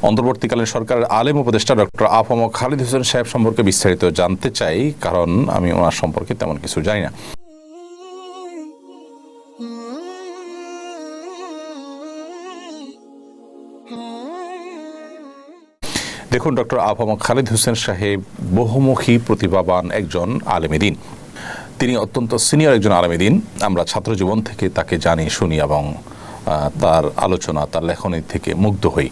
অন্তর্বর্তীকালীন সরকারের আলেম উপদেষ্টা ডক্টর আ.ফ.ম. খালিদ হোসেন সাহেব সম্পর্কে বিস্তারিত জানতে চাই, কারণ আমি ওনার সম্পর্কে তেমন কিছু জানি না। দেখুন, ডক্টর আ.ফ.ম. খালিদ হোসেন সাহেব বহুমুখী প্রতিভাবান একজন আলেমে দ্বীন। তিনি অত্যন্ত সিনিয়র একজন আলেমে দ্বীন। আমরা ছাত্র জীবন থেকে তাকে জানি, শুনি এবং তার আলোচনা, তার লেখনী থেকে মুগ্ধ হই।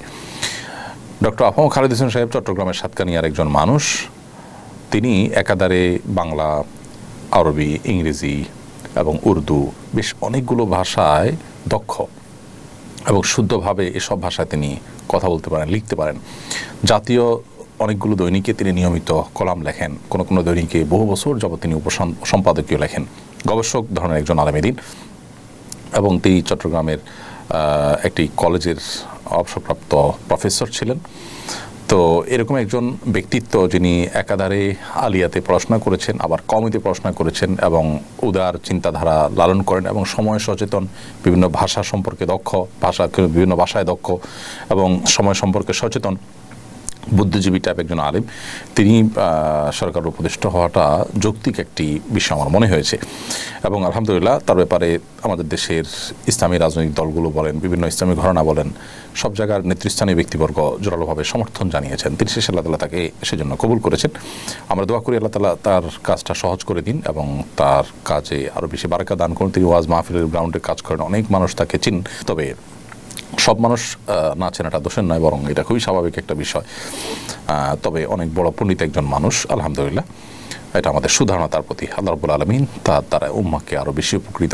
ডক্টর আ.ফ.ম. খালিদ হোসেন সাহেব চট্টগ্রামের সাতকানিয়ার একজন মানুষ। তিনি একাধারে বাংলা, আরবি, ইংরেজি এবং উর্দু বেশ অনেকগুলো ভাষায় দক্ষ এবং শুদ্ধভাবে এসব ভাষায় তিনি কথা বলতে পারেন, লিখতে পারেন। জাতীয় অনেকগুলো দৈনিকে তিনি নিয়মিত কলাম লেখেন, কোনো কোনো দৈনিকে বহু বছর যাবত তিনি উপসম্পাদকীয় লেখেন। গবেষক ধরনের একজন আলেমে দ্বীন এবং তিনি চট্টগ্রামের একটি কলেজের অবসরপ্রাপ্ত প্রফেসর ছিলেন। তো এরকম একজন ব্যক্তিত্ব, যিনি একাধারে আলিয়াতে পড়াশোনা করেছেন, আবার কওমিতে পড়াশোনা করেছেন এবং উদার চিন্তাধারা লালন করেন এবং সময় সচেতন, বিভিন্ন ভাষা সম্পর্কে দক্ষ, বিভিন্ন ভাষায় দক্ষ এবং সময় সম্পর্কে সচেতন, বুদ্ধিজীবী টাইপ একজন আলেম, তিনি সরকারের উপদেষ্টা হওয়াটা যৌক্তিক একটি বিষয় আমার মনে হয়েছে। এবং আলহামদুলিল্লাহ তার ব্যাপারে আমাদের দেশের ইসলামী রাজনৈতিক দলগুলো বলেন, বিভিন্ন ইসলামী ঘরানা বলেন, সব জায়গার নেতৃস্থানীয় ব্যক্তিবর্গ জোরালোভাবে সমর্থন জানিয়েছেন। তিনি শেষে আল্লাহ তাআলা তাকে সেজন্য কবুল করেছেন। আমরা দোয়া করি আল্লাহ তাআলা তার কাজটা সহজ করে দিন এবং তার কাজে আরও বেশি বারাকা দান করুন। তিনি ওয়াজ মাহফিলের গ্রাউন্ডে কাজ করেন, অনেক মানুষ তাকে চিন। তবে সব মানুষ না চেনাটা দোষের নয়, বরং এটা খুবই স্বাভাবিক একটা বিষয়। তবে অনেক বড় পণ্ডিত একজন মানুষ, আলহামদুলিল্লাহ। এটা আমাদের সুধারণা তার প্রতি। আল্লাহ রাব্বুল আলামিন তার দ্বারা উম্মাহকে আরও বেশি উপকৃত